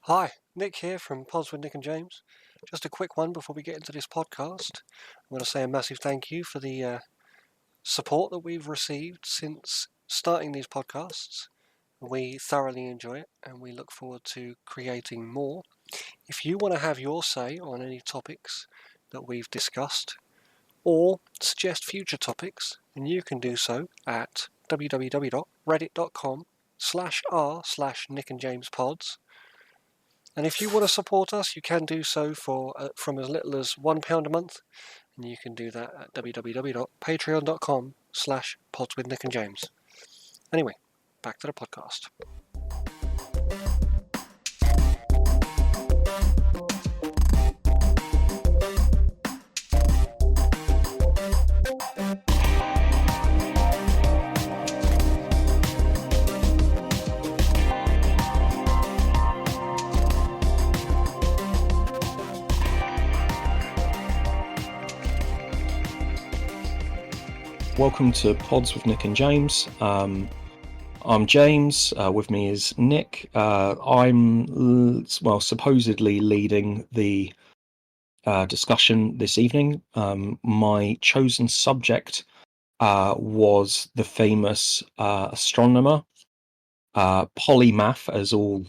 Hi, Nick here from Pods with Nick and James. Just a quick one before we get into this podcast. I want to say a massive thank you for the support that we've received since starting these podcasts. We thoroughly enjoy it and we look forward to creating more. If you want to have your say on any topics that we've discussed or suggest future topics, then you can do so at www.reddit.com/r/nickandjamespods. And if you want to support us, you can do so for from as little as £1 a month, and you can do that at www.patreon.com/podswithnickandjames. Anyway, back to the podcast. Welcome to Pods with Nick and James. I'm James. With me is Nick. I'm supposedly leading the discussion this evening. My chosen subject was the famous astronomer, polymath, as all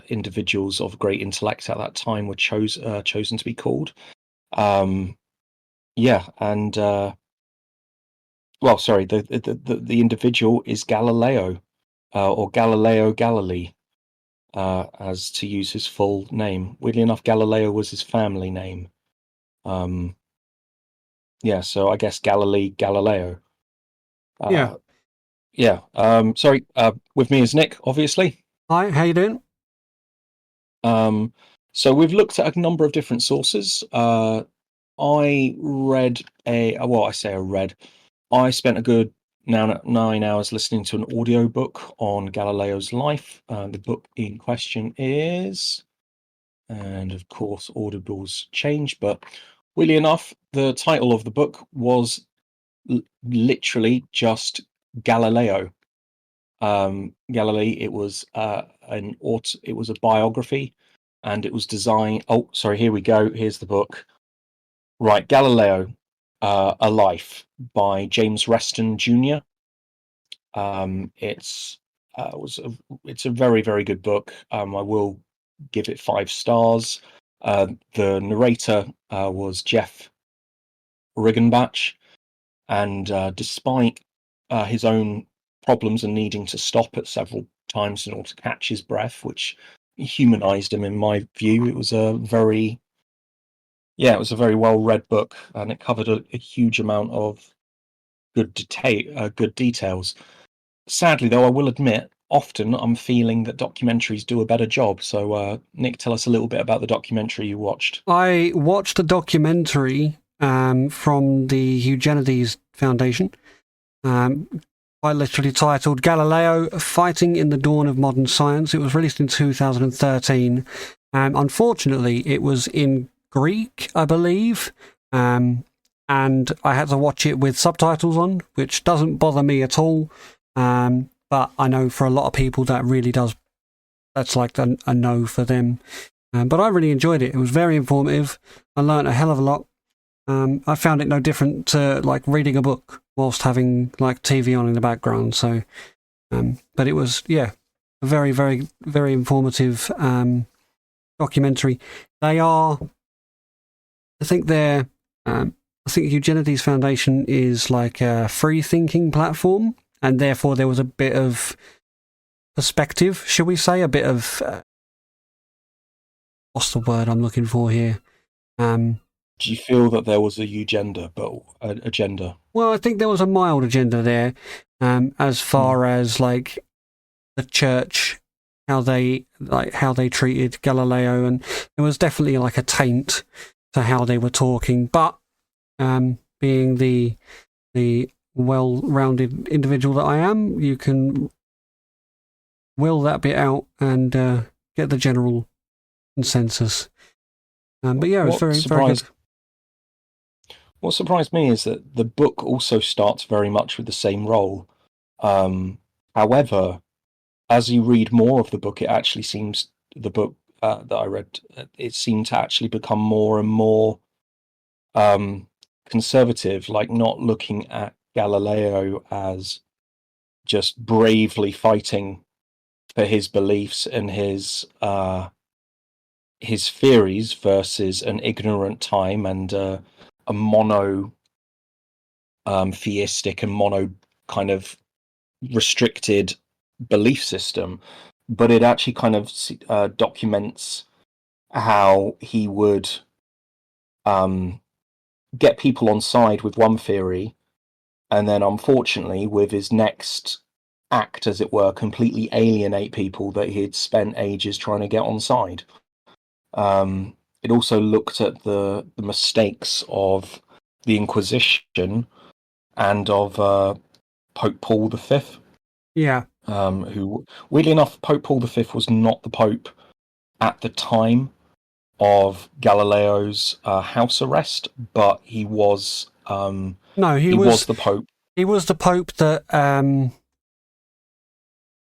individuals of great intellect at that time were chosen to be called. The individual is Galileo, or Galileo Galilei, as to use his full name. Weirdly enough, Galileo was his family name. So I guess Galileo. With me is Nick, obviously. Hi, how you doing? So we've looked at a number of different sources. I spent a good 9 hours listening to an audiobook on Galileo's life. The book in question is, and of course Audible's changed, but weirdly enough, the title of the book was literally just Galileo. Galilei, it was it was a biography, and it was designed. Oh, sorry, here we go. Here's the book. Right, Galileo. A Life by James Reston Jr. It's a very, very good book. I will give it 5 stars. The narrator was Jeff Riggenbach, and despite his own problems and needing to stop at several times in order to catch his breath, which humanized him in my view, it was a very well-read book, and it covered a huge amount of good details. Sadly, though, I will admit, often I'm feeling that documentaries do a better job. So, Nick, tell us a little bit about the documentary you watched. I watched a documentary from the Eugenides Foundation, quite literally titled Galileo, Fighting in the Dawn of Modern Science. It was released in 2013. Unfortunately, it was in Greek, I believe, and I had to watch it with subtitles on, which doesn't bother me at all, but I know for a lot of people that really does, that's like a no for them, but I really enjoyed it. It was very informative. I learnt a hell of a lot. I found it no different to like reading a book whilst having like TV on in the background, so but it was a very, very, very informative documentary. I think Eugenides Foundation is like a free thinking platform, and therefore there was a bit of perspective, shall we say, a bit of what's the word I'm looking for here? Do you feel that there was a agenda? Well, I think there was a mild agenda there, as far as like the church, how they treated Galileo, and there was definitely like a taint to how they were talking, but being the well-rounded individual that I am, you can will that bit out and get the general consensus. But yeah, it was very good. What surprised me is that the book also starts very much with the same role. However, as you read more of the book, it actually seems the book that I read, it seemed to actually become more and more conservative, like not looking at Galileo as just bravely fighting for his beliefs and his theories versus an ignorant time and a mono theistic and mono kind of restricted belief system, but it actually kind of documents how he would get people on side with one theory, and then unfortunately, with his next act, as it were, completely alienate people that he'd spent ages trying to get on side. It also looked at the mistakes of the Inquisition and of Pope Paul V. Yeah. Who, weirdly enough, Pope Paul V was not the Pope at the time of Galileo's house arrest, but he was. No, he was the Pope. He was the Pope that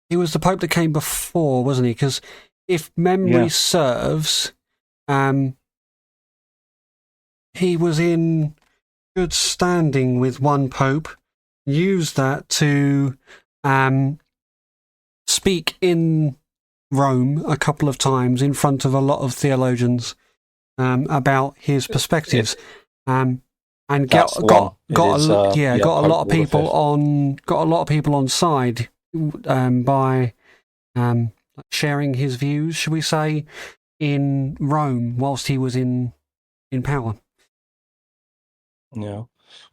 he was the Pope that came before, wasn't he? Because if memory serves, he was in good standing with one Pope. Used that to speak in Rome a couple of times in front of a lot of theologians about his perspectives, and got a lot of people on side by sharing his views, shall we say, in Rome whilst he was in power. Yeah.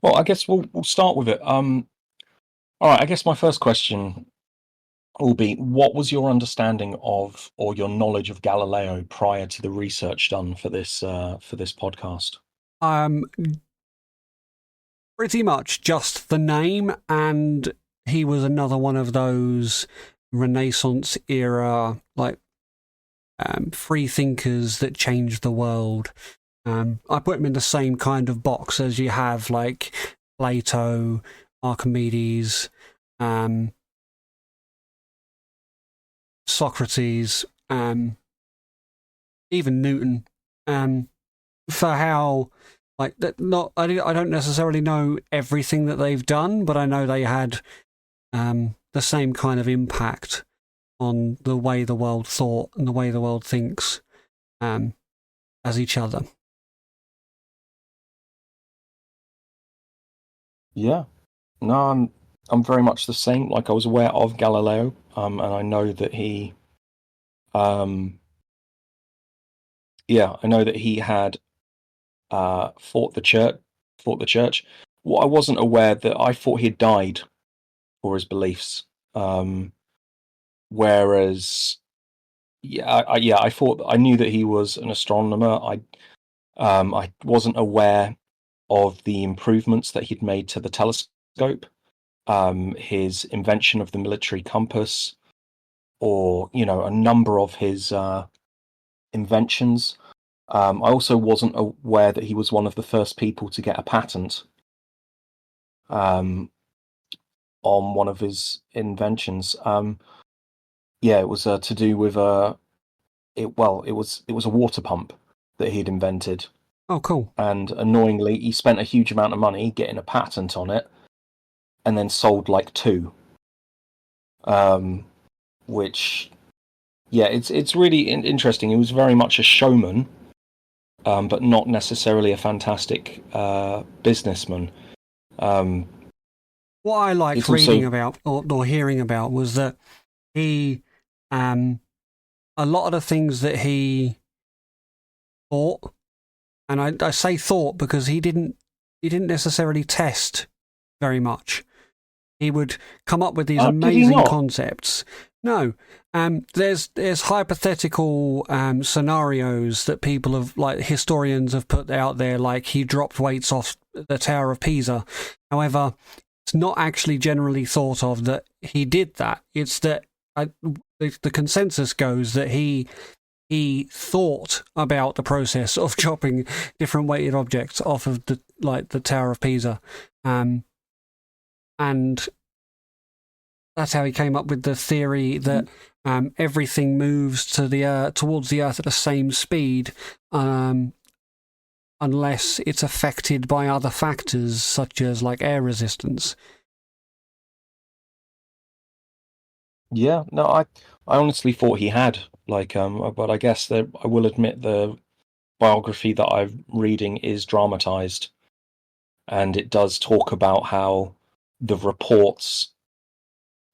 Well, I guess we'll start with it. All right. I guess my first question will be: what was your understanding of, or your knowledge of Galileo prior to the research done for this podcast? Pretty much just the name, and he was another one of those Renaissance era free thinkers that changed the world. I put him in the same kind of box as you have like Plato, Archimedes, Socrates, even Newton, for how I don't necessarily know everything that they've done, but I know they had the same kind of impact on the way the world thought and the way the world thinks as each other. Yeah, no, I'm very much the same. Like, I was aware of Galileo, and I know that he, I know that he had fought the church. What I wasn't aware, that I thought he had died for his beliefs. Whereas, I thought, I knew that he was an astronomer. I wasn't aware of the improvements that he'd made to the telescope, his invention of the military compass, or a number of his inventions. I also wasn't aware that he was one of the first people to get a patent on one of his inventions. It was to do with it was a water pump that he'd invented. Oh, cool. And annoyingly, he spent a huge amount of money getting a patent on it, and then sold like two. Which, it's really interesting. He was very much a showman, but not necessarily a fantastic businessman. What I liked reading about or hearing about was that he, a lot of the things that he thought, and I say thought because he didn't necessarily test very much. He would come up with these amazing concepts. No, there's hypothetical scenarios that people have, like historians have put out there, like he dropped weights off the Tower of Pisa. However, it's not actually generally thought of that he did that. It's that the consensus goes that he thought about the process of chopping different weighted objects off of the Tower of Pisa, and That's how he came up with the theory that everything moves to the towards the Earth at the same speed, unless it's affected by other factors such as like air resistance. Yeah, no, I honestly thought he had but I guess that I will admit the biography that I'm reading is dramatized, and it does talk about how the reports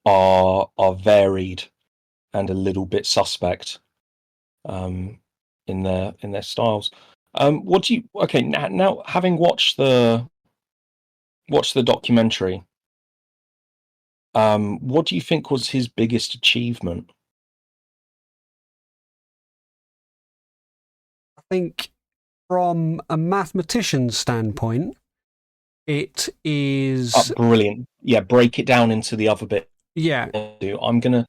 are varied and a little bit suspect in their styles. What do you okay now having watched the documentary? What do you think was his biggest achievement? I think from a mathematician's standpoint, it is Brilliant. Yeah, break it down into the other bit. yeah. I'm gonna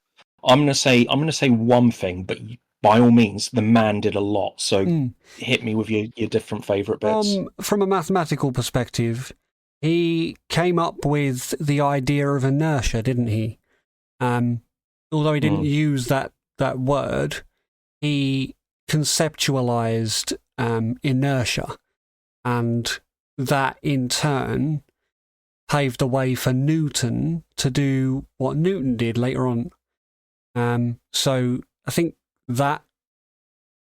say one thing, but by all means, the man did a lot. So Mm. hit me with your different favorite bits. From a mathematical perspective, he came up with the idea of inertia, didn't he? Although he didn't Mm. use that word, he conceptualized inertia, and that in turn paved the way for Newton to do what Newton did later on. So I think that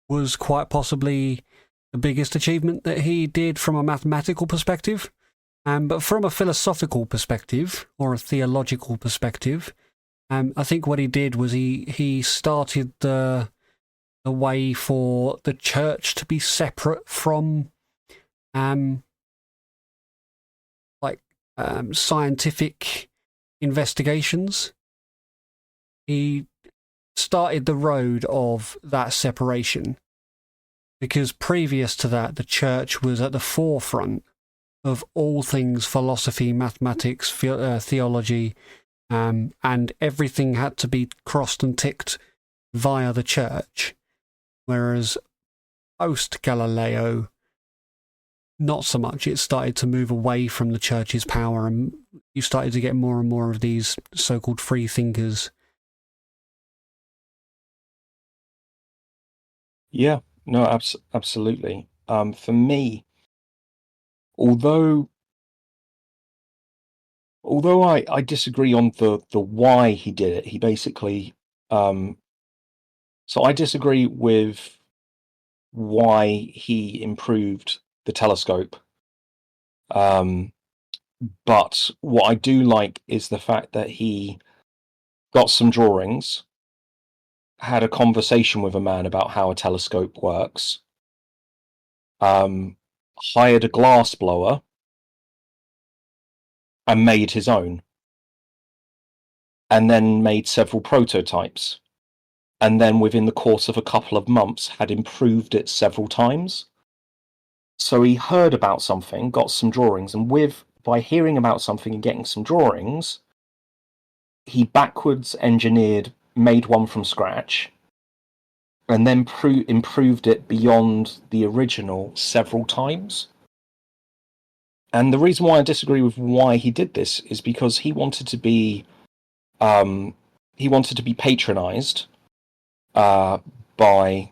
was quite possibly the biggest achievement that he did from a mathematical perspective. But from a philosophical perspective or a theological perspective, I think what he did was he started the way for the church to be separate from um, scientific investigations. He started the road of that separation because previous to that, the church was at the forefront of all things philosophy, mathematics, theology, and everything had to be crossed and ticked via the church. Whereas post Galileo, not so much. It started to move away from the church's power, and you started to get more and more of these so-called free thinkers. Yeah, no, absolutely. For me, although I disagree on the why he did it, he basically so I disagree with why he improved the telescope. But what I do like is the fact that he got some drawings, had a conversation with a man about how a telescope works, um, hired a glass blower, and made his own, and then made several prototypes. And then within the course of a couple of months had improved it several times. So he heard about something, got some drawings, and by hearing about something and getting some drawings, he backwards engineered, made one from scratch, and then improved it beyond the original several times. And the reason why I disagree with why he did this is because he wanted to be patronized by, I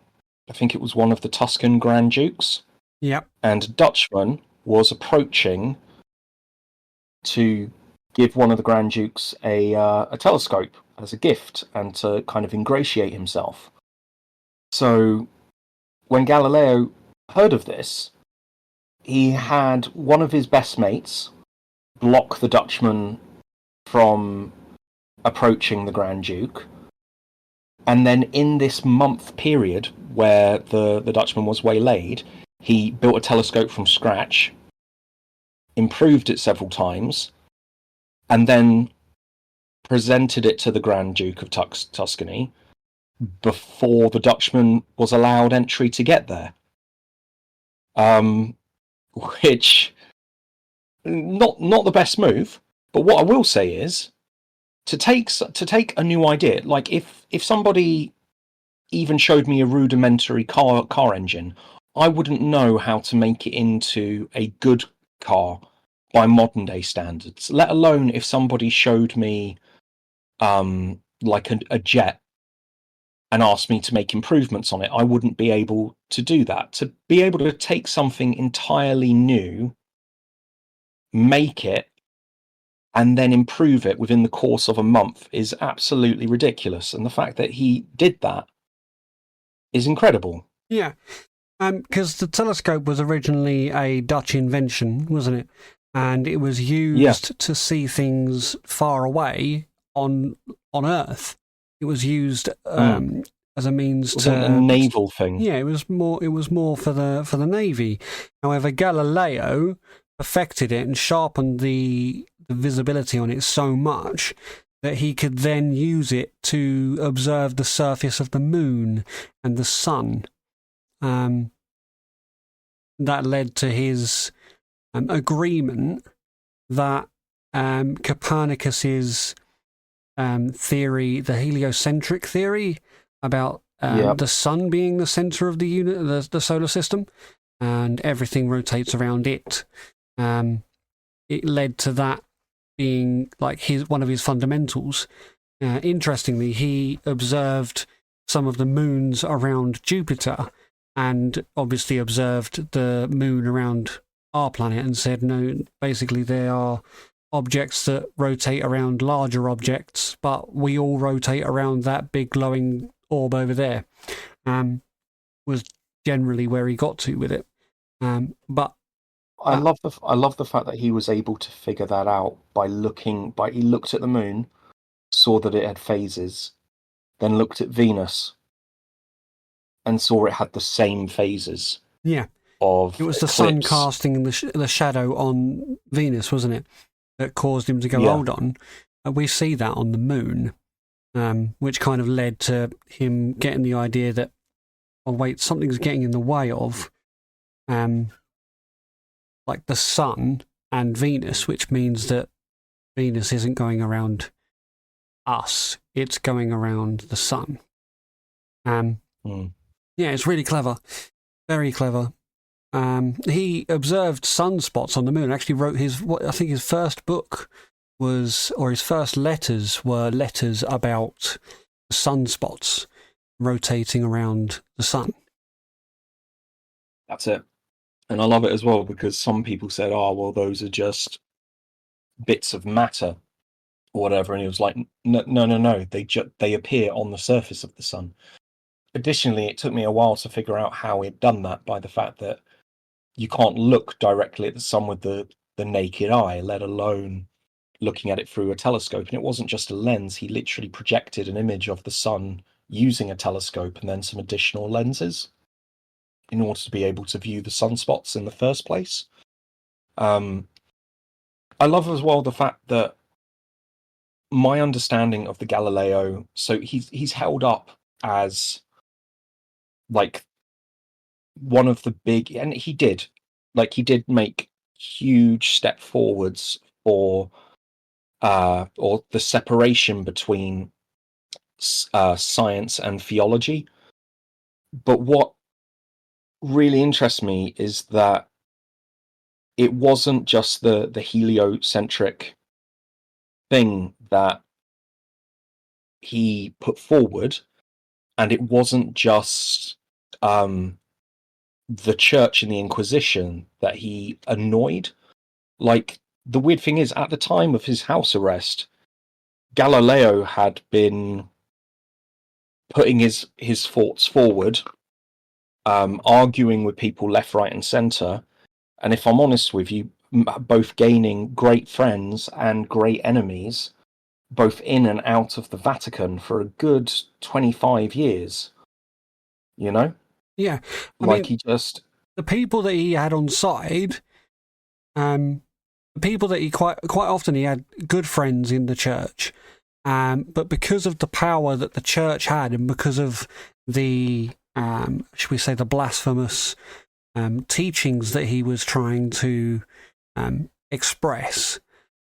think it was one of the Tuscan Grand Dukes. Yep. And a Dutchman was approaching to give one of the Grand Dukes a telescope as a gift and to kind of ingratiate himself. So when Galileo heard of this, he had one of his best mates block the Dutchman from approaching the Grand Duke. And then in this month period where the Dutchman was waylaid, he built a telescope from scratch, improved it several times, and then presented it to the Grand Duke of Tuscany before the Dutchman was allowed entry to get there. Which not the best move, but what I will say is to take a new idea, like if somebody even showed me a rudimentary car engine, I wouldn't know how to make it into a good car by modern day standards, let alone if somebody showed me like a jet, and asked me to make improvements on it, I wouldn't be able to do that. To be able to take something entirely new, make it, and then improve it within the course of a month is absolutely ridiculous. And the fact that he did that is incredible. Yeah. Because the telescope was originally a Dutch invention, wasn't it? And it was used to see things far away on Earth. It was used as a means It wasn't a naval thing. Yeah, it was more for the Navy. However, Galileo perfected it and sharpened the visibility on it so much that he could then use it to observe the surface of the moon and the sun. That led to his agreement that Copernicus's theory, the heliocentric theory about the sun being the center of the solar system, and everything rotates around it. It led to that being like one of his fundamentals. Interestingly, he observed some of the moons around Jupiter, and obviously observed the moon around our planet, and said, no, basically they are objects that rotate around larger objects, but we all rotate around that big glowing orb over there. Was generally where he got to with it. But I love the fact that he was able to figure that out by he looked at the moon, saw that it had phases, then looked at Venus and saw it had the same phases. Yeah. Of it was the eclipse. sun casting the shadow on Venus, wasn't it? That caused him to go, hold on. We see that on the moon, which kind of led to him getting the idea that, oh wait, something's getting in the way of like the sun and Venus, which means that Venus isn't going around us, it's going around the sun. Yeah, it's really clever. Very clever. He observed sunspots on the moon. Actually wrote I think his first book was, or his first letters were letters about sunspots rotating around the sun. That's it. And I love it as well because some people said, oh, well, those are just bits of matter or whatever. And he was like, no. They appear on the surface of the sun. Additionally, it took me a while to figure out how he'd done that by the fact that you can't look directly at the sun with the naked eye, let alone looking at it through a telescope. And it wasn't just a lens. He literally projected an image of the sun using a telescope and then some additional lenses in order to be able to view the sunspots in the first place. I love as well the fact that my understanding of the Galileo, so he's held up as like one of the big, and he did make huge step forwards for or the separation between science and theology. But what really interests me is that it wasn't just the heliocentric thing that he put forward, and it wasn't just the church and the Inquisition that he annoyed. Like, the weird thing is, at the time of his house arrest, Galileo had been putting his thoughts forward, arguing with people left, right, and centre. And if I'm honest with you, both gaining great friends and great enemies, both in and out of the Vatican for a good 25 years. You know? Yeah. I like mean, he just... The people that he had on side, the people that he quite often he had good friends in the church, but because of the power that the church had and because of the, should we say, the blasphemous teachings that he was trying to express,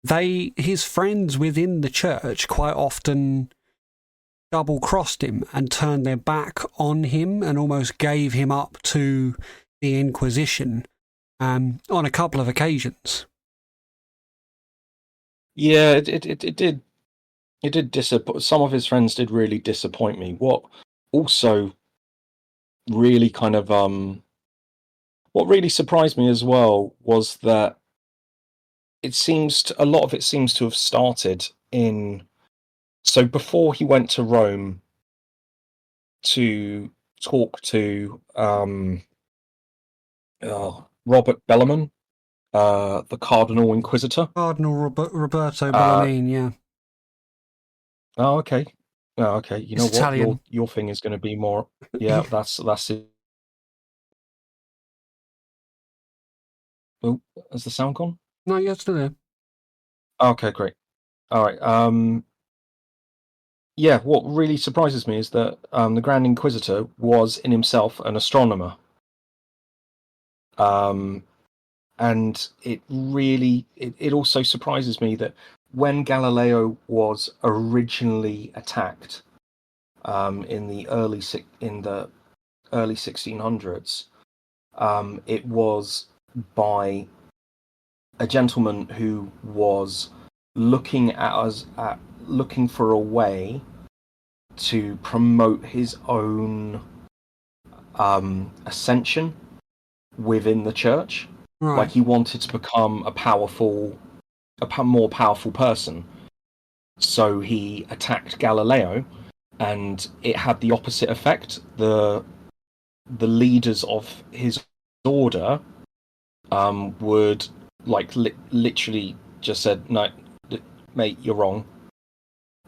his friends within the church quite often double-crossed him and turned their back on him and almost gave him up to the Inquisition on a couple of occasions. Yeah, it did. It did disappoint. Some of his friends did really disappoint me. What also really kind of what really surprised me as well was that a lot of it seems to have started in. So before he went to Rome to talk to Robert Bellarmine, the Cardinal Inquisitor. Cardinal Roberto Uh, Bellarmine, yeah. oh, okay. Oh, okay. You It's know what? Italian. Your thing is going to be more. Yeah, that's it. Oh, has the sound gone? No, you're still there. Okay, great. All right. Yeah. What really surprises me is that the Grand Inquisitor was in himself an astronomer. And it also surprises me that when Galileo was originally attacked in the early 1600s, it was by a gentleman who was looking for a way to promote his own ascension within the church. Like Right. he wanted to become more powerful person. So he attacked Galileo, and it had the opposite effect. The leaders of his order would literally just said, "No, mate, you're wrong.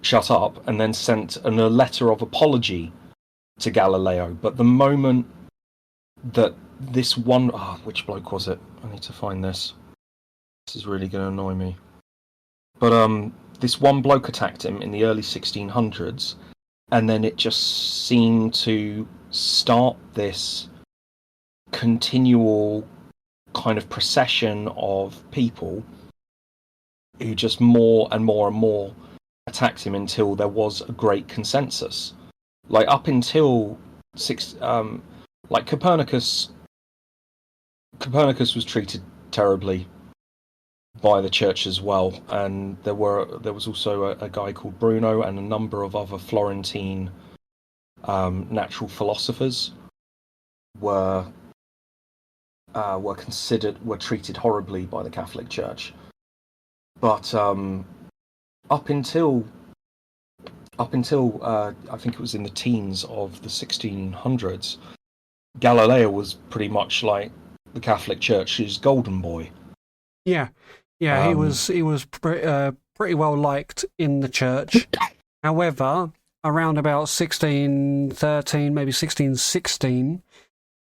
Shut up," and then sent a letter of apology to Galileo. But the moment that this one, which bloke was it? I need to find this. This is really going to annoy me. But this one bloke attacked him in the early 1600s, and then it just seemed to start this continual kind of procession of people who just more and more and more attacked him until there was a great consensus. Like up until like Copernicus was treated terribly by the church as well, and there was also a guy called Bruno and a number of other Florentine natural philosophers were treated horribly by the Catholic Church. But up until I think it was in the teens of the 1600s, Galileo was pretty much like the Catholic Church's golden boy. Yeah. Yeah, Um, he was pretty well liked in the church. However, around about 1613, maybe 1616,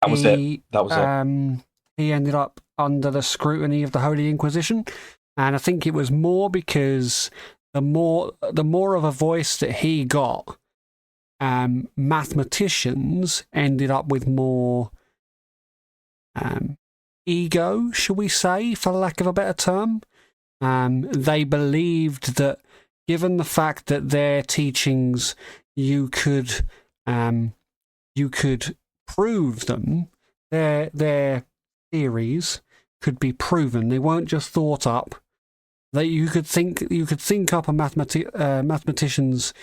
that was it. he That was it. he ended up under the scrutiny of the Holy Inquisition, and I think it was more because the more of a voice that he got, mathematicians ended up with more ego, shall we say, for lack of a better term. They believed that, given the fact that their teachings, you could prove them, their theories could be proven. They weren't just thought up. That you could think up a mathematician's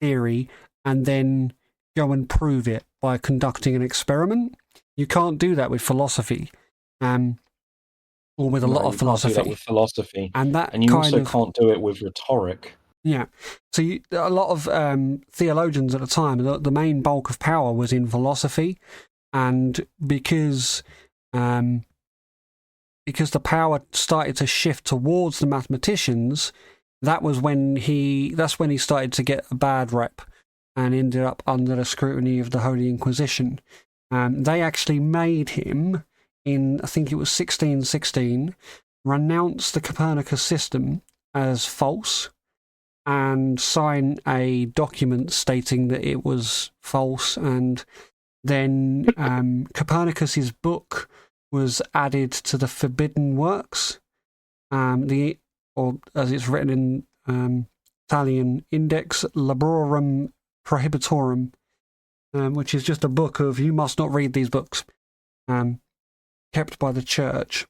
theory and then go and prove it by conducting an experiment. You can't do that with philosophy, or with a lot No, of you can't do that philosophy. with philosophy, And that and you kind also of, can't do it with rhetoric. yeah. So a lot of theologians at the time, the main bulk of power was in philosophy, and because the power started to shift towards the mathematicians, that's when he started to get a bad rep and ended up under the scrutiny of the Holy Inquisition. They actually made him, in I think it was 1616, renounce the Copernicus system as false and sign a document stating that it was false. And then Copernicus's book was added to the forbidden works, or as it's written in Italian, Index Librorum Prohibitorum, which is just a book of you must not read these books, kept by the church.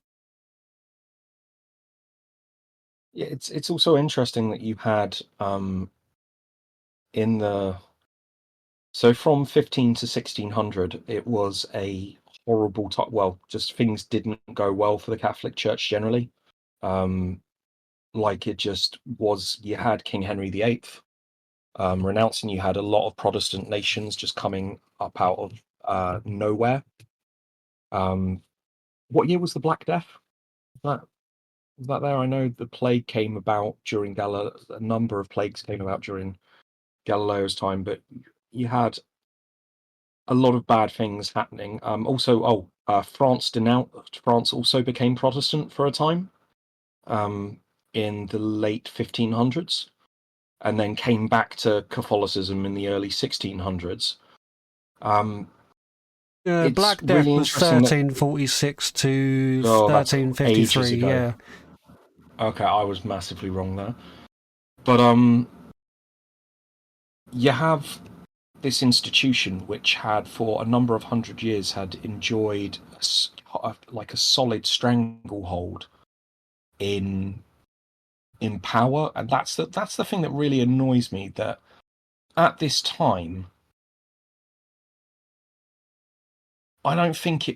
Yeah, it's also interesting that you had in the so from 15 to 1600, it was a horrible time. Well, just things didn't go well for the Catholic Church generally. Like it just was. You had King Henry VIII renouncing. You had a lot of Protestant nations just coming up out of nowhere. What year was the Black Death? Was that there? I know the plague came about during Galileo. A number of plagues came about during Galileo's time, but you had a lot of bad things happening. France also became Protestant for a time in the late 1500s, and then came back to Catholicism in the early 1600s. It's Black Death really was interesting 1346 to that's ages 1353. ago. Yeah. Okay, I was massively wrong there. But you have this institution which had for a number of hundred years had enjoyed like a solid stranglehold in power, and that's the thing that really annoys me, that at this time I don't think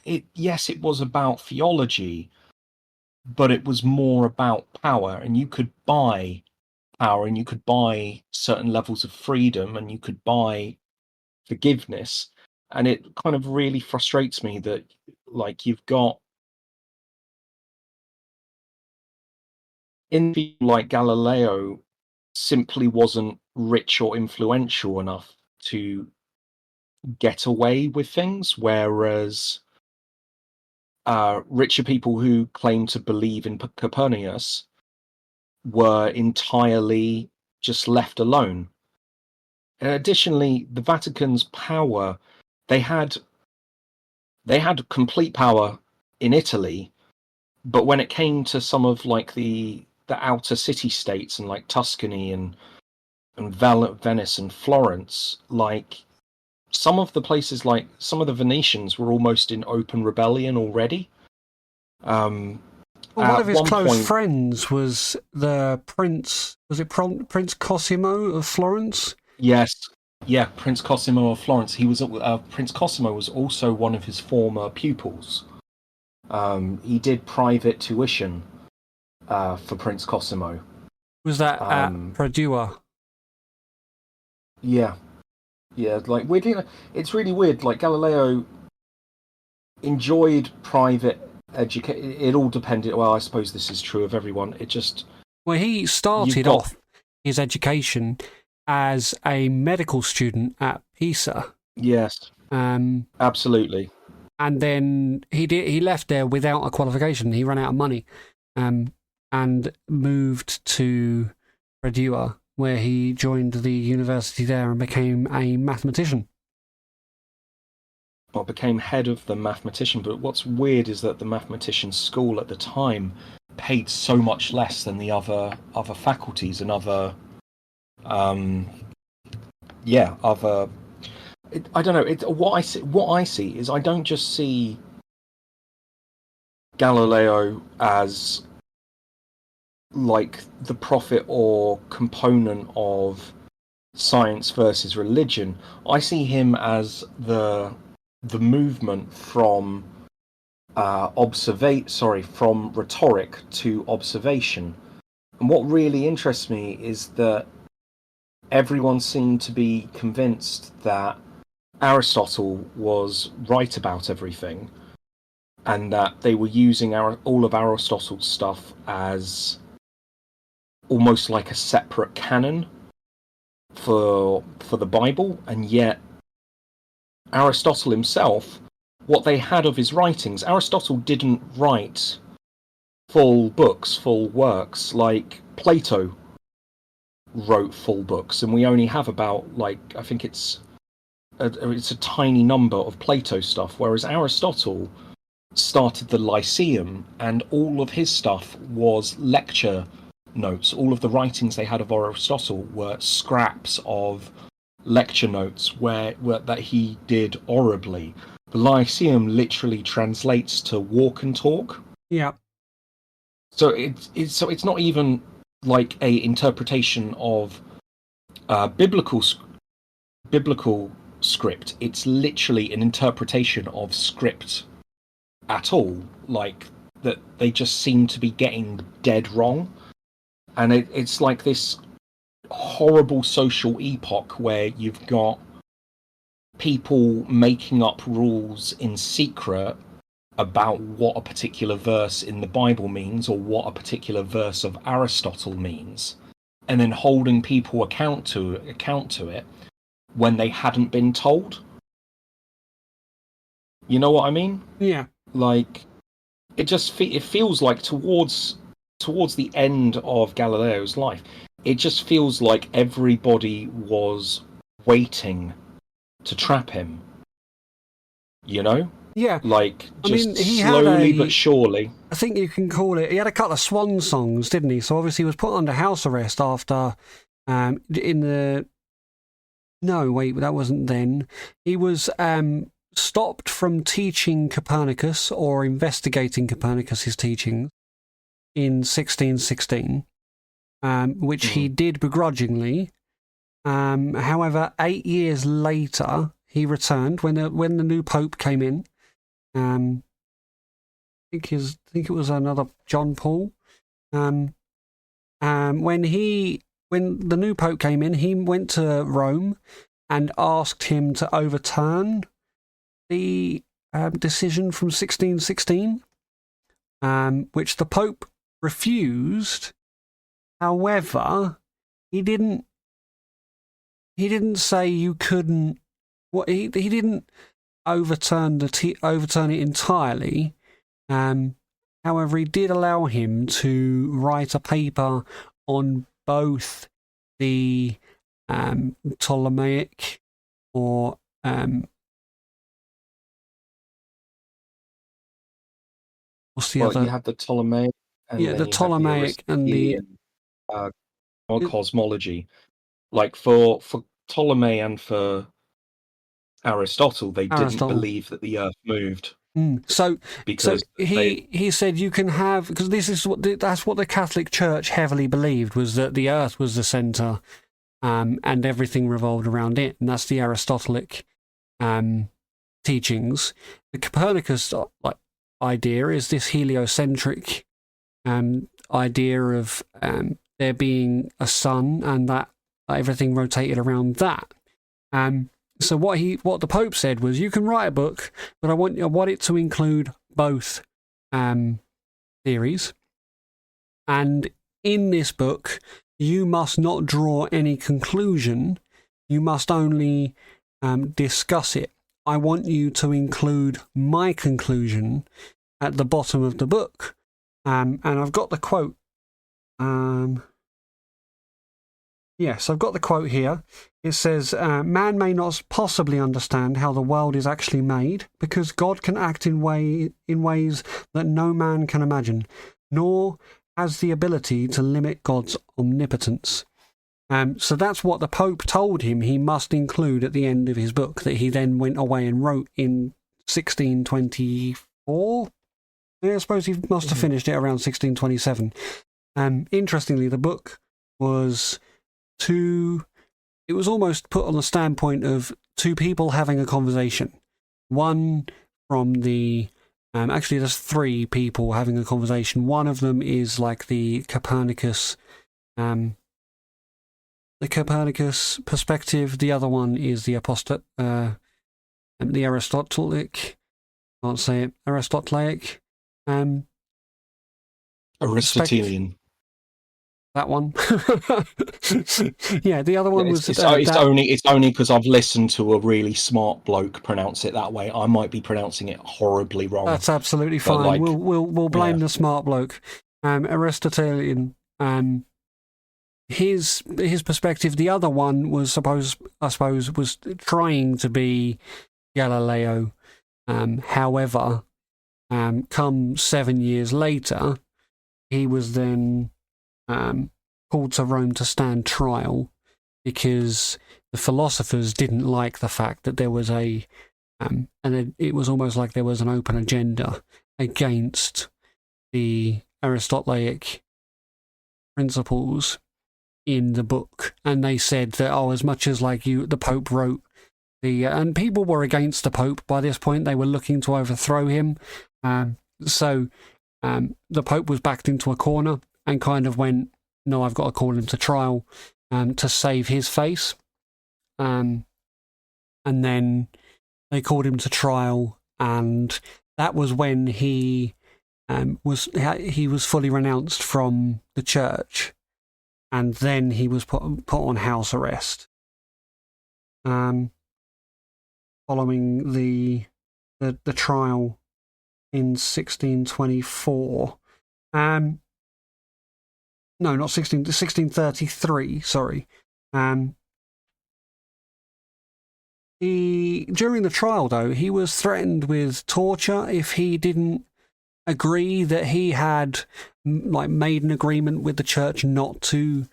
it yes, it was about theology, but it was more about power, and you could buy power, and you could buy certain levels of freedom, and you could buy forgiveness. And it kind of really frustrates me that, like, you've got in people like Galileo simply wasn't rich or influential enough to get away with things, whereas richer people who claim to believe in Copernicus were entirely just left alone. And additionally, the Vatican's power, they had complete power in Italy, but when it came to some of like the outer city states and like Tuscany and Venice and Florence, like some of the places, like some of the Venetians were almost in open rebellion already. Well, one At of his one close point, friends was the Prince. Was it Prince Cosimo of Florence? yes, yeah, Prince Cosimo of Florence. He was Prince Cosimo was also one of his former pupils. He did private tuition for Prince Cosimo. Was that at Um, Padua? yeah, yeah, like weirdly, it's really weird. Like Galileo enjoyed private education. It all depended. Well, I suppose this is true of everyone. It just Well, he you've started got off his education as a medical student at Pisa. yes, Um, absolutely. and then he left there without a qualification. He ran out of money, and moved to Padua, where he joined the university there and became a mathematician. Well, became head of the mathematician. But what's weird is that the mathematician school at the time paid so much less than the other faculties and other other. I don't know. What I see is I don't just see Galileo as like the prophet or component of science versus religion. I see him as the movement from from rhetoric to observation. And what really interests me is that everyone seemed to be convinced that Aristotle was right about everything, and that they were using all of Aristotle's stuff as almost like a separate canon for the Bible. And yet Aristotle himself, what they had of his writings, Aristotle didn't write full books, full works like Plato wrote full books, and we only have about, like, I think it's a tiny number of Plato stuff, whereas Aristotle started the Lyceum, and all of his stuff was lecture notes. All of the writings they had of Aristotle were scraps of lecture notes where that he did orally. The Lyceum literally translates to walk and talk. Yeah. So it's not even like a interpretation of biblical biblical script. It's literally an interpretation of script at all. Like that, they just seem to be getting dead wrong, and it's like this horrible social epoch where you've got people making up rules in secret about what a particular verse in the Bible means or what a particular verse of Aristotle means, and then holding people account to it when they hadn't been told. You know what I mean? Yeah. Like it feels like towards the end of Galileo's life, it just feels like everybody was waiting to trap him. You know? Yeah. Like just he slowly but surely. I think you can call it. He had a couple of swan songs, didn't he? So obviously he was put under house arrest after no, wait, that wasn't then. He was stopped from teaching Copernicus or investigating Copernicus's teachings in 1616, which he did begrudgingly. However, 8 years later, he returned when the new pope came in. I think it was another John Paul. When the new pope came in, he went to Rome and asked him to overturn the decision from 1616, which the pope refused. However, he didn't say you couldn't. He didn't overturn it entirely. However, he did allow him to write a paper on both the Ptolemaic or what's the other? You had the Ptolemaic, and the Ptolemaic and the cosmology. Like for Ptolemy and for Aristotle, they didn't believe that the Earth moved. So he said you can have, because that's what the Catholic Church heavily believed, was that the Earth was the centre, and everything revolved around it, and that's the Aristotelic teachings. The Copernicus idea is this heliocentric idea of there being a sun and that everything rotated around that. So what the Pope said was, you can write a book, but I want it to include both theories. And in this book, you must not draw any conclusion. You must only discuss it. I want you to include my conclusion at the bottom of the book. And I've got the quote. Yes, I've got the quote here. It says, man may not possibly understand how the world is actually made, because God can act in ways that no man can imagine, nor has the ability to limit God's omnipotence. So that's what the Pope told him he must include at the end of his book, that he then went away and wrote in 1624. Yeah, I suppose he must have finished it around 1627. Interestingly, the book was it was almost put on the standpoint of two people having a conversation. One from the actually there's three people having a conversation. One of them is like the Copernicus perspective. The other one is the Aristotelic. Can't say it. Aristotelic. Aristotelian. That one. Yeah, the other one was. It's only because I've listened to a really smart bloke pronounce it that way. I might be pronouncing it horribly wrong. That's absolutely fine. We'll blame the smart bloke. Aristotelian. His perspective. The other one was I suppose was trying to be Galileo. However, come 7 years later, he was then called to Rome to stand trial, because the philosophers didn't like the fact that there was and it was almost like there was an open agenda against the Aristotelic principles in the book, and they said that as much as the Pope wrote and people were against the Pope by this point. They were looking to overthrow him. So the Pope was backed into a corner and kind of went, no, I've got to call him to trial to save his face. And then they called him to trial, and that was when he was fully renounced from the church, and then he was put on house arrest. Following the trial in 1624. No, not 1633, sorry. During the trial, though, he was threatened with torture if he didn't agree that he had made an agreement with the church not to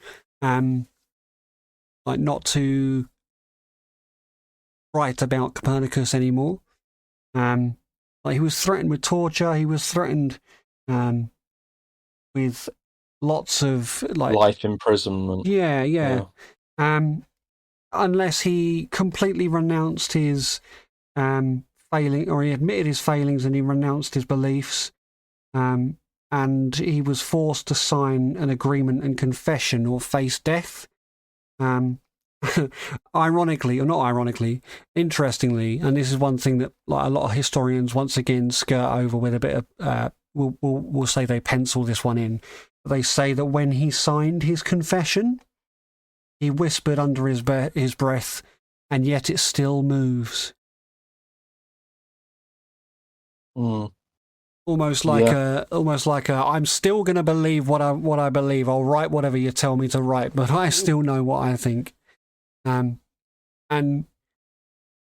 write about Copernicus anymore. He was threatened with torture. He was threatened with lots of life imprisonment. Yeah. Unless he completely renounced his failing, or he admitted his failings and he renounced his beliefs, and he was forced to sign an agreement and confession or face death. Ironically, or not ironically, interestingly, and this is one thing that a lot of historians once again skirt over with a bit of we'll say they pencil this one in. They say that when he signed his confession, he whispered under his breath, and yet it still moves. Almost like I'm still going to believe what I believe. I'll write whatever you tell me to write, but I still know what I think. And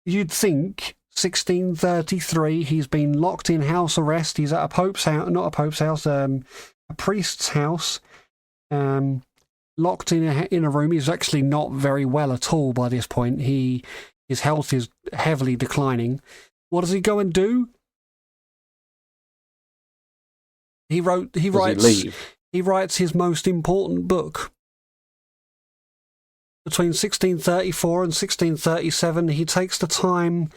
you'd think 1633, he's been locked in house arrest. He's at a pope's house, not a pope's house, a priest's house, locked in a room. He's actually not very well at all by this point. His health is heavily declining. What does he go and do? He writes his most important book. Between 1634 and 1637, he takes the time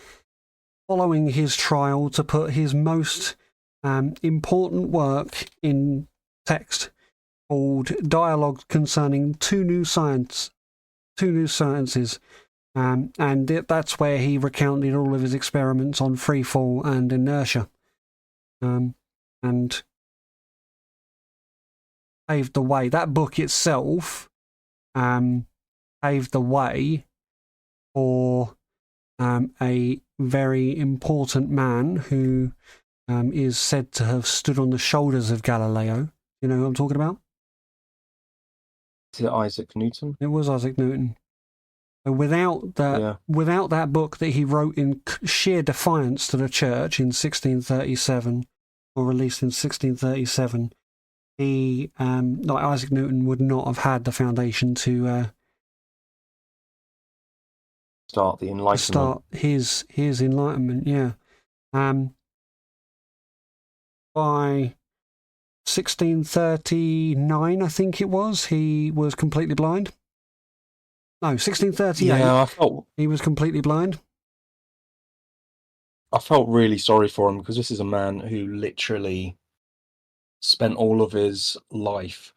following his trial to put his most important work in text, called Dialogue Concerning Two New Sciences. And that's where he recounted all of his experiments on freefall and inertia. And paved the way. That book itself paved the way for a very important man who is said to have stood on the shoulders of Galileo. You know who I'm talking about? Is it Isaac Newton? It was Isaac Newton. So without that book that he wrote in sheer defiance to the church in 1637, or released in 1637, he, like Isaac Newton, would not have had the foundation to start the Enlightenment. Start his Enlightenment, yeah. By 1639, I think it was, he was completely blind. No, 1638. Yeah, he was completely blind. I felt really sorry for him, because this is a man who literally spent all of his life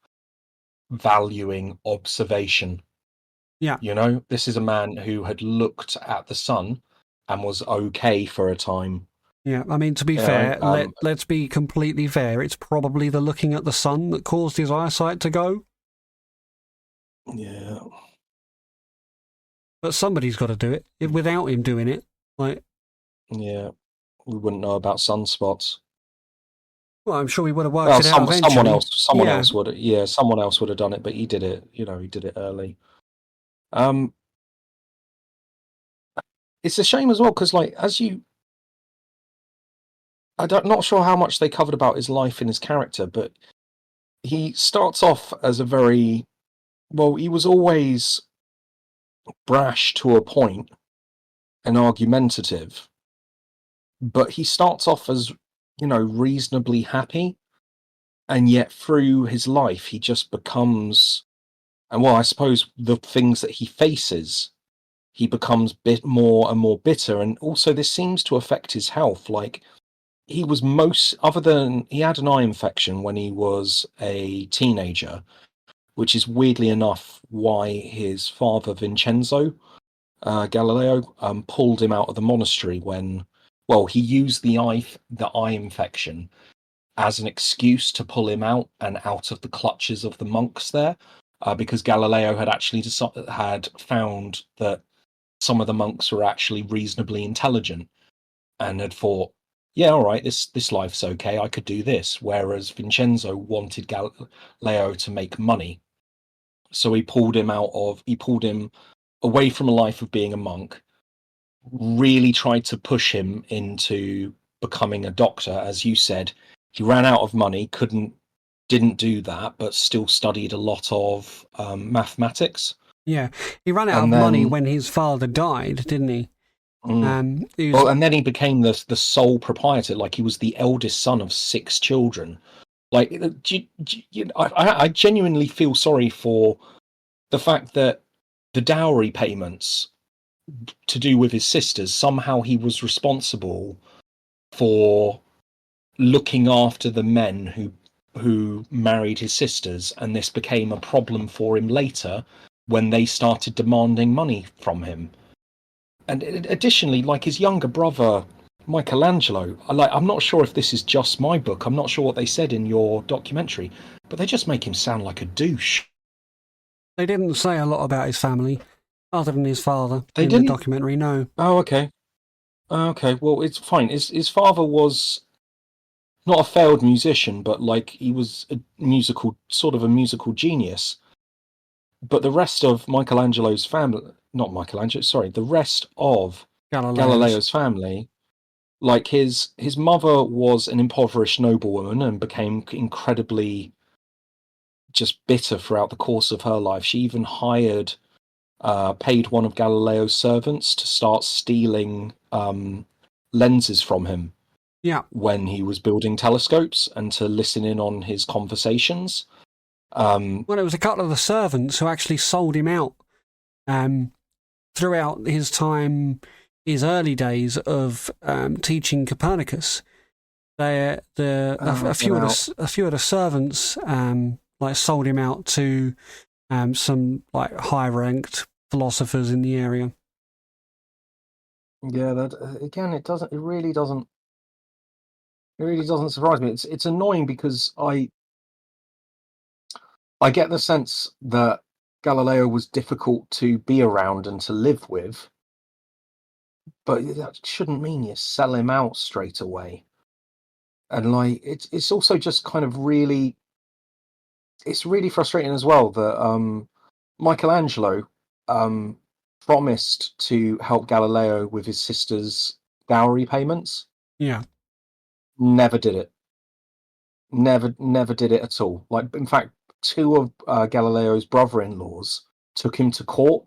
valuing observation. Yeah. You know, this is a man who had looked at the sun and was okay for a time. Yeah, I mean, to be fair, let's be completely fair. It's probably the looking at the sun that caused his eyesight to go. Yeah. But somebody's got to do it. Without him doing it, yeah, we wouldn't know about sunspots. Well, I'm sure he would have worked it out eventually. Someone else would have done it, but he did it. You know, he did it early. It's a shame as well, because I'm not sure how much they covered about his life and his character, but he starts off as he was always brash to a point and argumentative, but he starts off as, reasonably happy, and yet through his life he just becomes And well, I suppose the things that he faces, he becomes bit more and more bitter, and also this seems to affect his health. Like he was other than he had an eye infection when he was a teenager, which is weirdly enough why his father Vincenzo Galileo pulled him out of the monastery when, well, he used the eye infection as an excuse to pull him out and out of the clutches of the monks there, because Galileo had actually had found that some of the monks were actually reasonably intelligent and had thought, yeah, all right, this life's okay, I could do this. Whereas Vincenzo wanted Galileo to make money, so he pulled him away from a life of being a monk, really tried to push him into becoming a doctor. As you said, he ran out of money, didn't do that, but still studied a lot of mathematics. Yeah, he ran out of And money then, when his father died, didn't he? mm, He was. well, and then he became the sole proprietor. Like he was the eldest son of 6 children. Like, I genuinely feel sorry for the fact that the dowry payments to do with his sisters, somehow he was responsible for looking after the men who married his sisters, and this became a problem for him later when they started demanding money from him. And additionally, like his younger brother Michelangelo, I'm not sure if this is just my book, I'm not sure what they said in your documentary, but they just make him sound like a douche. They didn't say a lot about his family, other than his father They in the didn't. documentary. No, Oh, okay. Okay, well, it's fine. His father was not a failed musician, but like he was sort of a musical genius. But the rest of Michelangelo's family, not Michelangelo, sorry, the rest of Galileo's. Galileo's family, like his mother was an impoverished noblewoman and became incredibly just bitter throughout the course of her life. She even paid one of Galileo's servants to start stealing lenses from him Yeah. when he was building telescopes and to listen in on his conversations. Um, Well, it was a couple of the servants who actually sold him out um, throughout his time, his early days of teaching Copernicus. A few of Get the servants like sold him out to some like high ranked philosophers in the area. Yeah, that again, it really doesn't surprise me. It's annoying because I get the sense that Galileo was difficult to be around and to live with, but that shouldn't mean you sell him out straight away. And like it's also just kind of really it's really frustrating as well that Michelangelo um promised to help Galileo with his sister's dowry payments. Yeah. Never did it. Never did it at all. Like in fact, 2 of Galileo's brother-in-laws took him to court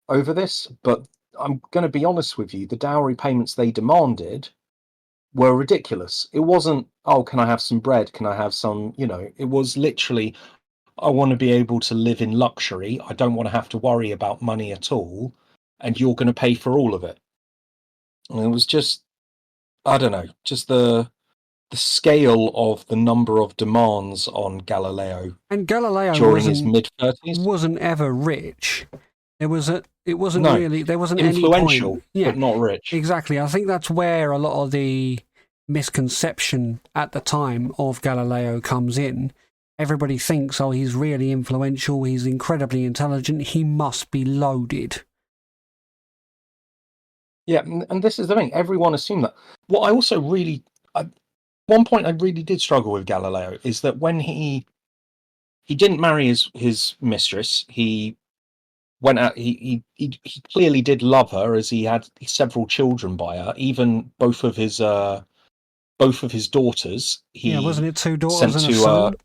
over this, but I'm going to be honest with you, the dowry payments they demanded were ridiculous. It wasn't, oh, can I have some bread? Can I have some, it was literally, I want to be able to live in luxury. I don't want to have to worry about money at all. And you're going to pay for all of it. And it was just, I don't know, just the scale of the number of demands on Galileo And Galileo during his mid-30s. wasn't ever rich. It wasn't No, really there wasn't any influential, point. Yeah, but not rich. exactly. I think that's where a lot of the misconception at the time of Galileo comes in. Everybody thinks, oh, he's really influential, he's incredibly intelligent, he must be loaded. Yeah, and this is the thing. Everyone assumed that. What I also one point I really did struggle with Galileo is that when he didn't marry his mistress, he went out. He clearly did love her, as he had several children by her. Even both of his daughters, Yeah, wasn't he it 2 daughters sent and a to son?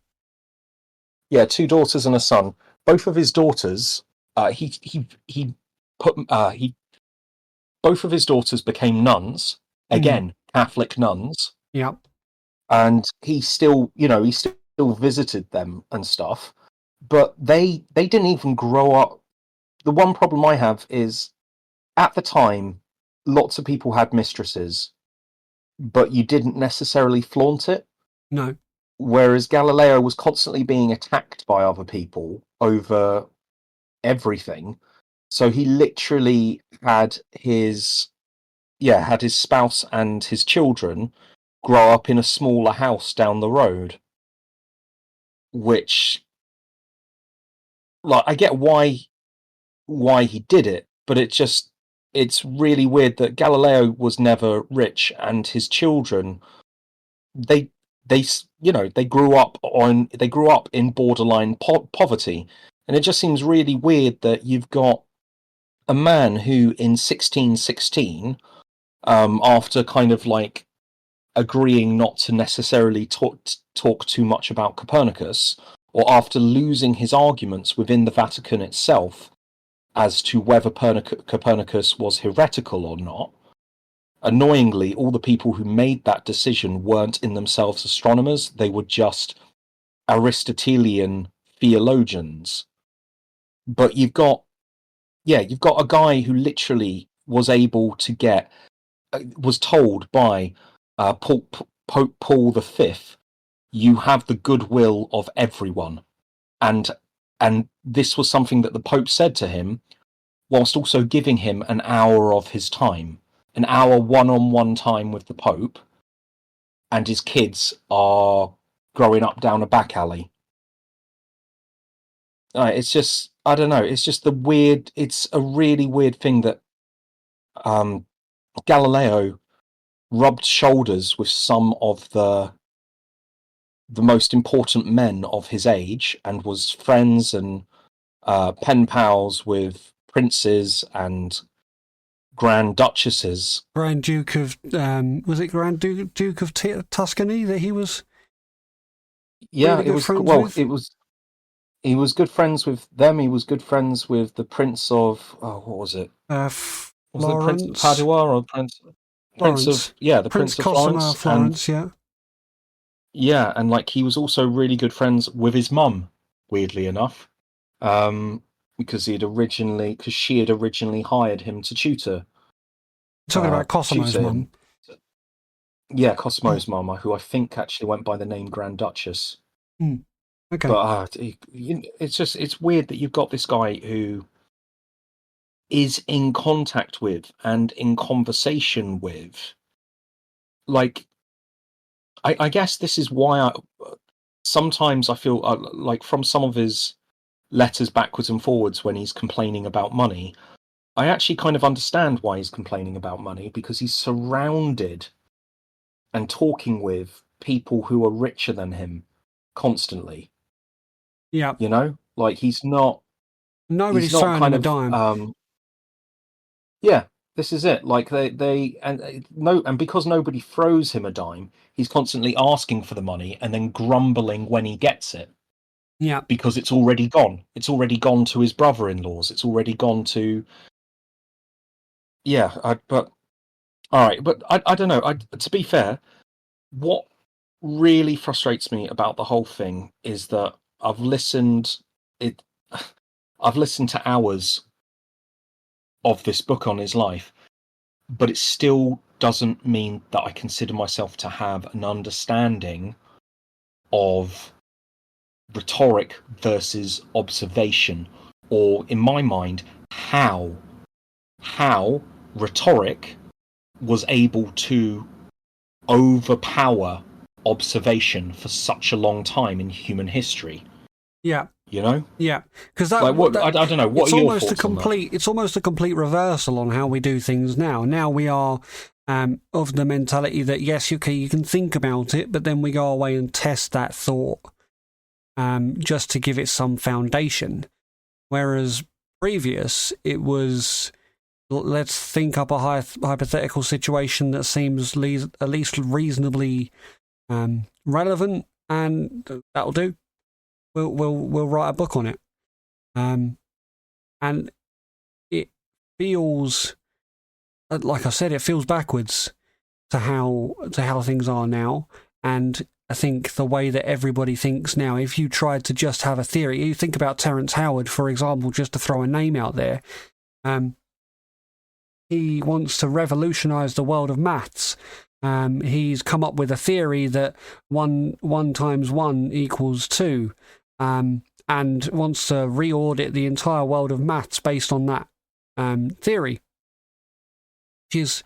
yeah, 2 daughters and a son. Both of his daughters, he put he both of his daughters became nuns, Mm. again Catholic nuns, Yeah. and he still visited them and stuff. but they didn't even grow up. The one problem I have is at the time, lots of people had mistresses, but you didn't necessarily flaunt it. No. Whereas Galileo was constantly being attacked by other people over everything. So he literally had his spouse and his children grow up in a smaller house down the road, which, like, I get why he did it, but it's really weird that Galileo was never rich, and his children, they they grew up in borderline poverty, and it just seems really weird that you've got a man who in 1616, after kind of like agreeing not to necessarily talk too much about Copernicus, or after losing his arguments within the Vatican itself as to whether Copernicus was heretical or not. Annoyingly, all the people who made that decision weren't in themselves astronomers, they were just Aristotelian theologians. But you've got a guy who literally was able to was told by Pope Paul V, you have the goodwill of everyone. And this was something that the Pope said to him, whilst also giving him an hour of his time, an hour one-on-one time with the Pope, and his kids are growing up down a back alley. It's just, I don't know, it's just it's a really weird thing that Galileo rubbed shoulders with some of the most important men of his age, and was friends and pen pals with princes and grand duchesses. Grand Duke of was it Grand Duke of Tuscany that he was? Yeah, really it was friends well. with? It was He was good friends with them. He was good friends with the Prince of what was it? Was it Prince of Florence. Padua or Prince of Florence. the Prince Prince of Cosimo Florence? of And Florence, yeah. yeah, and like he was also really good friends with his mum, weirdly enough, because she had originally hired him to Talking about Cosimo's tutor him. mum. Yeah, Cosimo's mum, who I think actually went by the name Grand Duchess. Okay. But it's weird that you've got this guy who is in contact with and in conversation with, like, I guess this is why sometimes I feel like from some of his letters backwards and forwards when he's complaining about money, I actually kind of understand why he's complaining about money, because he's surrounded and talking with people who are richer than him constantly. Yeah. You know, like he's not Nobody's throwing him kind a of dime. yeah, this is it. Like they and no, and because nobody throws him a dime, he's constantly asking for the money and then grumbling when he gets it, Yeah. because it's already gone. It's already gone to his brother-in-laws. It's already gone to but all right, but I don't know. To be fair, what really frustrates me about the whole thing is that it I've listened to hours of this book on his life, but it still doesn't mean that I consider myself to have an understanding of rhetoric versus observation, or in my mind, how rhetoric was able to overpower observation for such a long time in human history. Yeah. You know, Yeah, because like what I don't know. What it's are your almost thoughts on that? it's almost a complete reversal on how we do things now. Now we are of the mentality that yes, okay, you can think about it, but then we go away and test that thought just to give it some foundation. Whereas previous, it was let's think up a hypothetical situation that seems at least reasonably relevant, and that'll do. We'll write a book on it. And it feels, like I said, it feels backwards to how things are now. And I think the way that everybody thinks now, if you tried to just have a theory, you think about Terence Howard, for example, just to throw a name out there. He wants to revolutionise the world of maths. He's come up with a theory that 1 times 1 equals 2, and wants to re-audit the entire world of maths based on that theory. Which is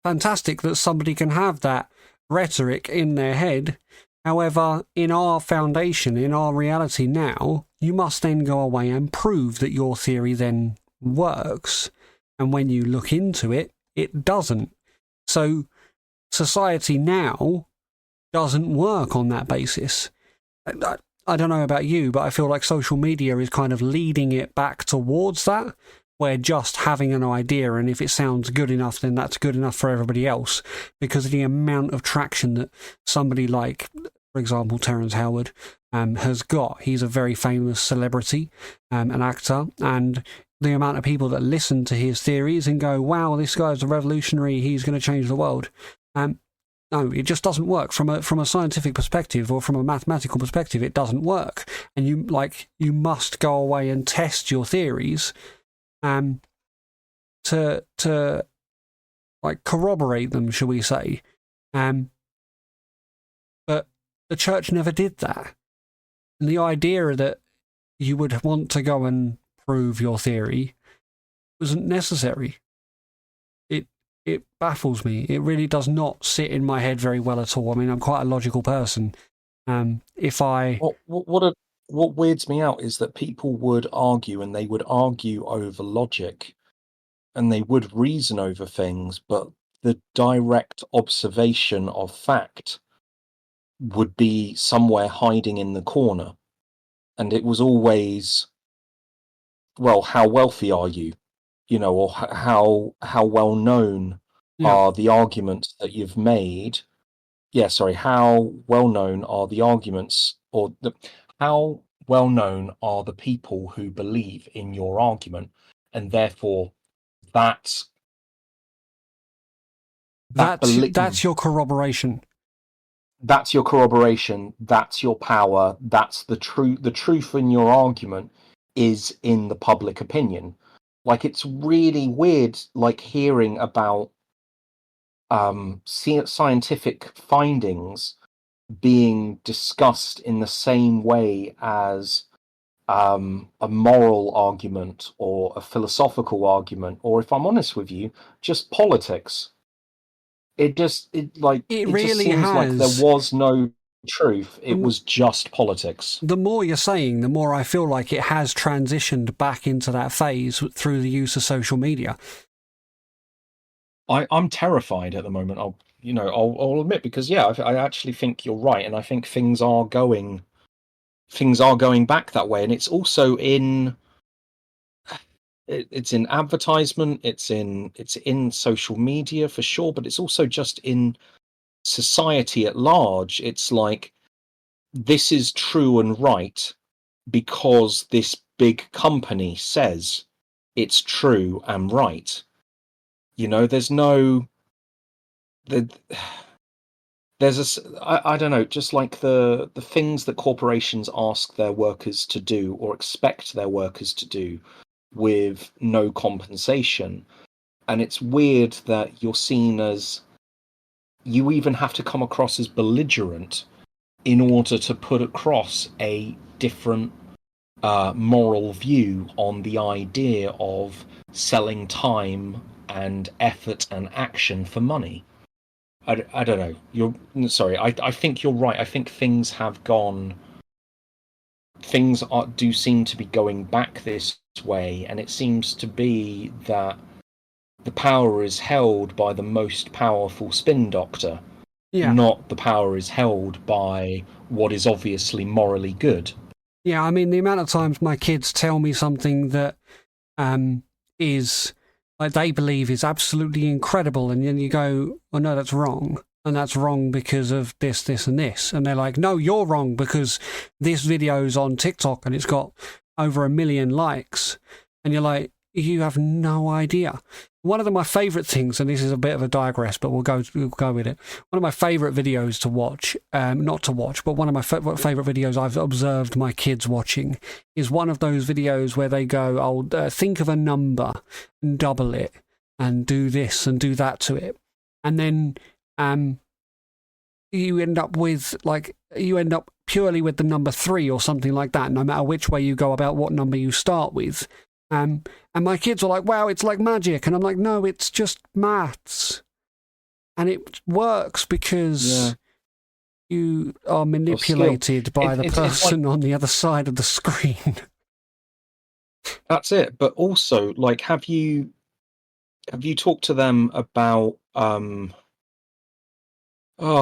fantastic that somebody can have that rhetoric in their head. However, in our foundation, in our reality now, you must then go away and prove that your theory then works. And when you look into it, it doesn't. So society now doesn't work on that basis. I don't know about you, but I feel like social media is kind of leading it back towards that, where just having an idea, and if it sounds good enough, then that's good enough for everybody else, because of the amount of traction that somebody like, for example, Terence Howard has got. He's a very famous celebrity, an actor, and the amount of people that listen to his theories and go, wow, this guy's a revolutionary, he's going to change the world. No, it just doesn't work from a scientific perspective or from a mathematical perspective. It doesn't work, and you must go away and test your theories, to like corroborate them, shall we say? But the church never did that, and the idea that you would want to go and prove your theory wasn't necessary. It baffles me. It really does not sit in my head very well at all. I mean, I'm quite a logical person. What weirds me out is that people would argue, and they would argue over logic, and they would reason over things, but the direct observation of fact would be somewhere hiding in the corner. And it was always, well, how wealthy are you? Or how well known are the arguments that you've made? How well known are the arguments, or how well known are the people who believe in your argument, and therefore that's your corroboration. That's your corroboration. That's your power. That's the truth. The truth in your argument is in the public opinion. Like, it's really weird, like, hearing about scientific findings being discussed in the same way as a moral argument or a philosophical argument, or, if I'm honest with you, just politics. It really just seems like there was no truth. It was just politics. The more you're saying, the more I feel like it has transitioned back into that phase through the use of social media. I'm terrified at the moment. I'll admit, because I actually think you're right, and I think things are going back that way, and it's also it's in advertisement, it's in social media for sure, but it's also just in society at large. It's like, this is true and right because this big company says it's true and right. There's no, I don't know, just like the things that corporations ask their workers to do or expect their workers to do with no compensation. And it's weird that you're seen as, you even have to come across as belligerent in order to put across a different moral view on the idea of selling time and effort and action for money. I don't know. I think you're right. I think things do seem to be going back this way, and it seems to be that the power is held by the most powerful spin doctor. Yeah. Not the power is held by what is obviously morally good. Yeah, I mean, the amount of times my kids tell me something that is, like, they believe is absolutely incredible, and then you go, oh no, that's wrong. And that's wrong because of this, this, and this. And they're like, no, you're wrong because this video's on TikTok and it's got over 1 million likes. And you're like, you have no idea. one of my favourite things, and this is a bit of a digress, but we'll go with it. One of my favourite videos to watch, not to watch, but one of my favourite videos I've observed my kids watching is one of those videos where they go, "I'll think of a number and double it and do this and do that to it," and then you end up purely with the number 3 or something like that, no matter which way you go about what number you start with. And my kids were like, "Wow, it's like magic." And I'm like, "No, it's just maths." And it works because you are manipulated by the person on the other side of the screen. That's it. But also, like, have you talked to them about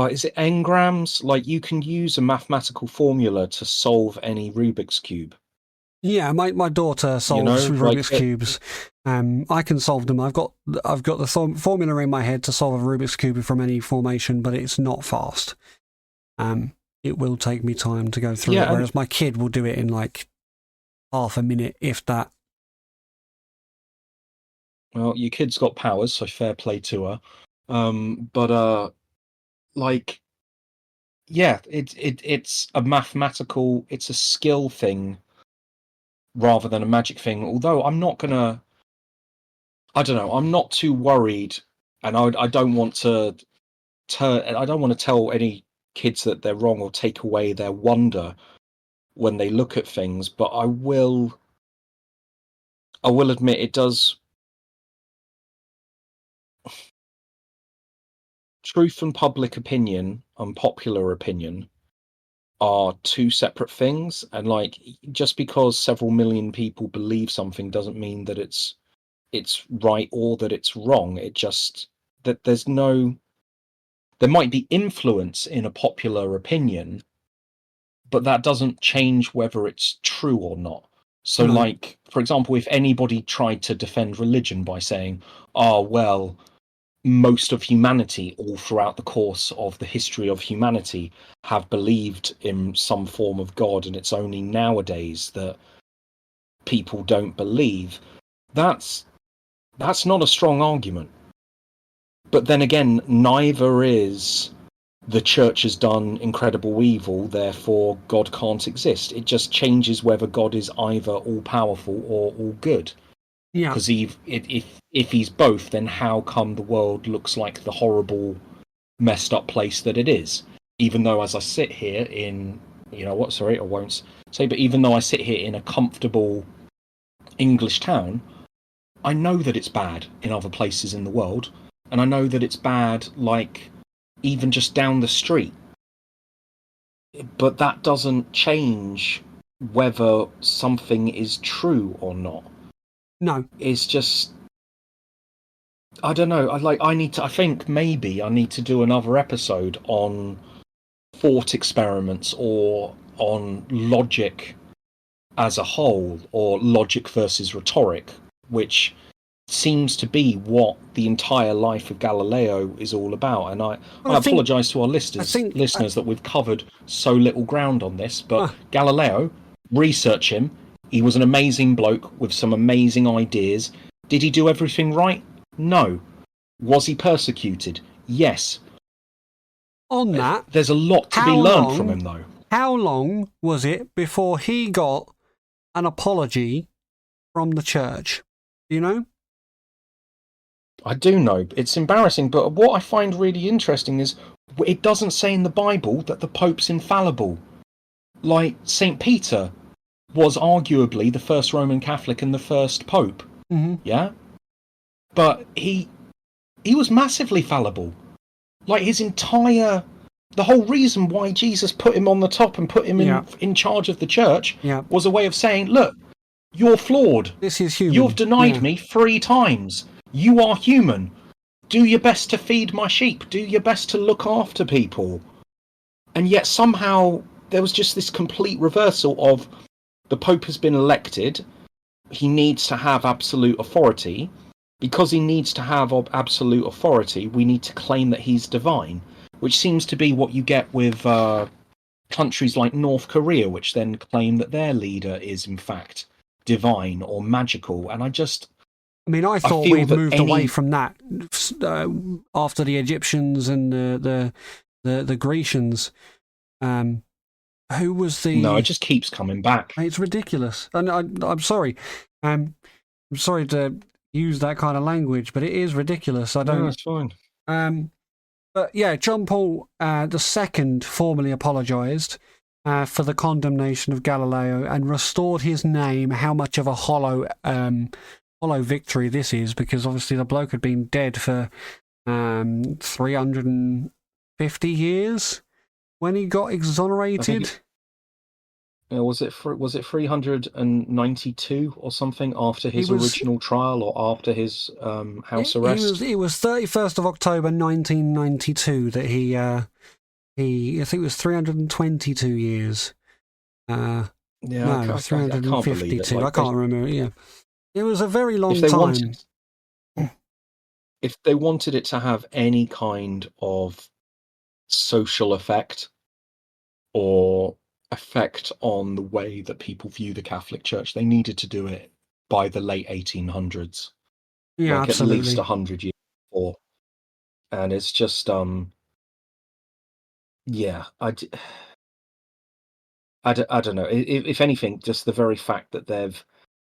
is it engrams? Like, you can use a mathematical formula to solve any Rubik's Cube. Yeah, my daughter solves Rubik's cubes. I can solve them. I've got the formula in my head to solve a Rubik's cube from any formation, but it's not fast. It will take me time to go through it, whereas my kid will do it in like half a minute, if that. Well, your kid's got powers, so fair play to her. It's a mathematical, it's a skill thing rather than a magic thing. Although I'm not too worried, and I don't want to tell any kids that they're wrong or take away their wonder when they look at things. But I will admit it does. Truth and public opinion and popular opinion are two separate things, and like, just because several million people believe something doesn't mean that it's right or that it's wrong. It just that there might be influence in a popular opinion, but that doesn't change whether it's true or not. So like, for example, if anybody tried to defend religion by saying, "Oh, well, most of humanity all throughout the course of the history of humanity have believed in some form of God, and it's only nowadays that people don't believe," that's not a strong argument. But then again, neither is "the church has done incredible evil, therefore God can't exist." It just changes whether God is either all powerful or all good. Yeah. Because if he's both, then how come the world looks like the horrible, messed up place that it is? Even though, as I sit here in, I won't say, but even though I sit here in a comfortable English town, I know that it's bad in other places in the world, and I know that it's bad, like, even just down the street. But that doesn't change whether something is true or not. No, it's just, I don't know. I think maybe I need to do another episode on thought experiments or on logic as a whole, or logic versus rhetoric, which seems to be what the entire life of Galileo is all about. And I apologise to our listeners that we've covered so little ground on this, but Galileo, research him. He was an amazing bloke with some amazing ideas. Did he do everything right? No. Was he persecuted? Yes. On that, there's a lot to be learned from him, though. How long was it before he got an apology from the church? Do you know? I do know. It's embarrassing, but what I find really interesting is it doesn't say in the Bible that the Pope's infallible. Like, St. Peter was arguably the first Roman Catholic and the first Pope. Mm-hmm. Yeah? But he was massively fallible. Like, the whole reason why Jesus put him on the top and put him in charge of the church was a way of saying, look, you're flawed. This is human. You've denied me 3 times. You are human. Do your best to feed my sheep. Do your best to look after people. And yet somehow there was just this complete reversal of, the Pope has been elected. He needs to have absolute authority. Because he needs to have absolute authority, we need to claim that he's divine, which seems to be what you get with countries like North Korea, which then claim that their leader is in fact divine or magical. And I mean, I I thought feel we'd that moved away any from that after the Egyptians and the Grecians. Who was no, it the? just keeps coming back. It's ridiculous, and I'm sorry. I'm sorry to use that kind of language, but it is ridiculous. I No, don't. it's fine. But yeah, John Paul II formally apologised for the condemnation of Galileo and restored his name. How much of a hollow victory this is, because obviously the bloke had been dead for 350 years when he got I think exonerated. was it 392 or something after He his was original trial or after his house arrest? it was 31st of October 1992 that he I think it was 322 years. Yeah, No, I can't believe it. 352. I Like can't remember. Yeah, it was a very if long they time. wanted, if they wanted it to have any kind of social effect or effect on the way that people view the Catholic Church, they needed to do it by the late 1800s, Yeah, like at least absolutely. 100 years before. And it's just, yeah, I don't know. If anything, just the very fact that they've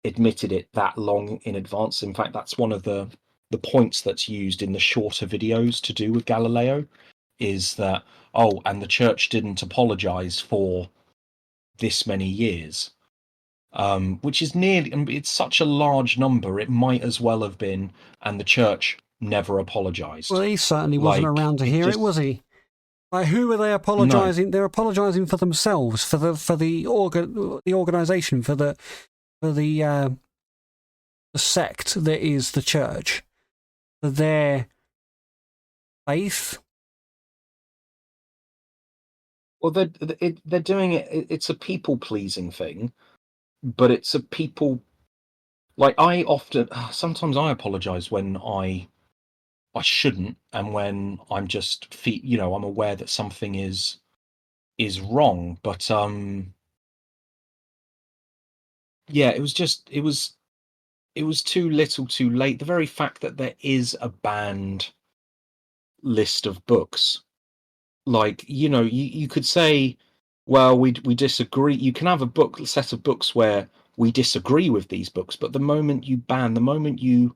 admitted it that long in advance. In fact, that's one of the points that's used in the shorter videos to do with Galileo, is that, oh, and the church didn't apologize for this many years, which is nearly, it's such a large number, it might as well have been, and the church never Well, apologized. he certainly wasn't Like, around to it hear it, just, was he? Like, who are they no. apologising? They're apologising for themselves, for the organisation, for the sect that is the church, for their faith. Well, they're doing it, it's a people pleasing thing, but it's a people, like, I often, sometimes I apologize when I shouldn't, and when I'm just I'm aware that something is wrong. But yeah, it was too little, too late. The very fact that there is a banned list of books, like, you could say, well, we disagree. You can have a set of books where we disagree with these books, but the moment you ban, the moment you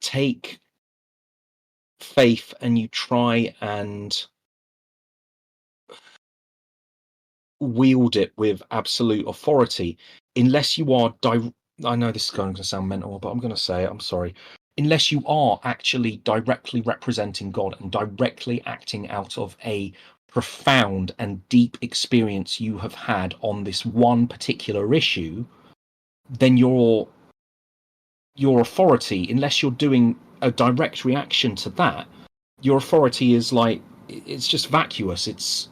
take faith and you try and wield it with absolute authority, unless you are I know this is going to sound mental, but I'm going to say it, I'm sorry. Unless you are actually directly representing God and directly acting out of a profound and deep experience you have had on this one particular issue, then your authority, unless you're doing a direct reaction to that, your authority is like, it's just vacuous. It's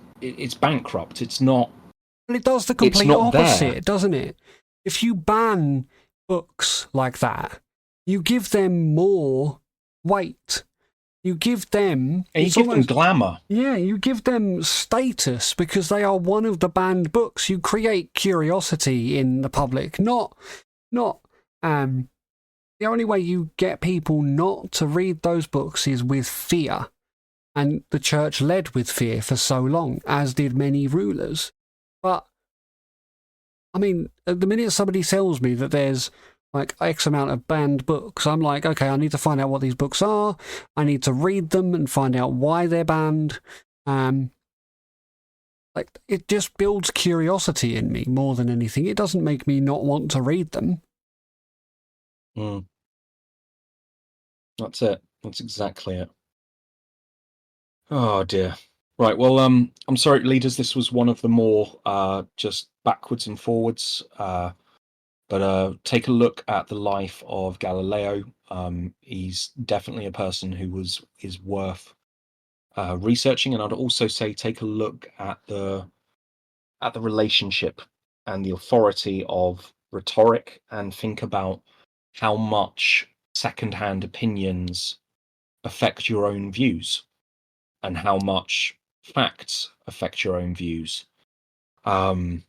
bankrupt. And it does the It's complete not there. opposite, doesn't it? If you ban books like that, you give them more weight. You give them, And you it's give them almost, glamour. yeah, you give them status because they are one of the banned books. You create curiosity in the public, not, the only way you get people not to read those books is with fear. And the church led with fear for so long, as did many rulers. But I mean, at the minute somebody tells me that there's like X amount of banned books, I'm like, okay, I need to find out what these books are. I need to read them and find out why they're banned. Like, it just builds curiosity in me more than anything. It doesn't make me not want to read them. Mm, that's it. That's exactly it. Oh dear. Right. Well, I'm sorry, leaders. This was one of the more just backwards and forwards. But take a look at the life of Galileo. He's definitely a person who is worth researching, and I'd also say take a look at the relationship and the authority of rhetoric, and think about how much secondhand opinions affect your own views and how much facts affect your own views. Um,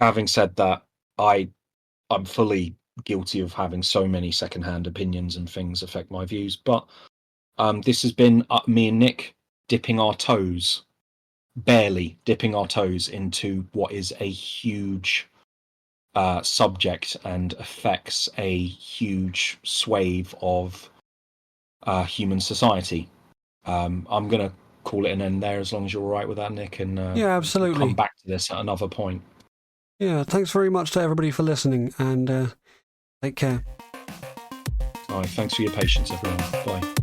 Having said that, I'm fully guilty of having so many secondhand opinions and things affect my views. But this has been me and Nick dipping our toes, barely dipping our toes into what is a huge subject and affects a huge swathe of human society. I'm going to call it an end there, as long as you're all right with that, Nick, and Yeah, we'll come absolutely. back to this at another point. Yeah, thanks very much to everybody for listening, and take care. All right, thanks for your patience, everyone. Bye.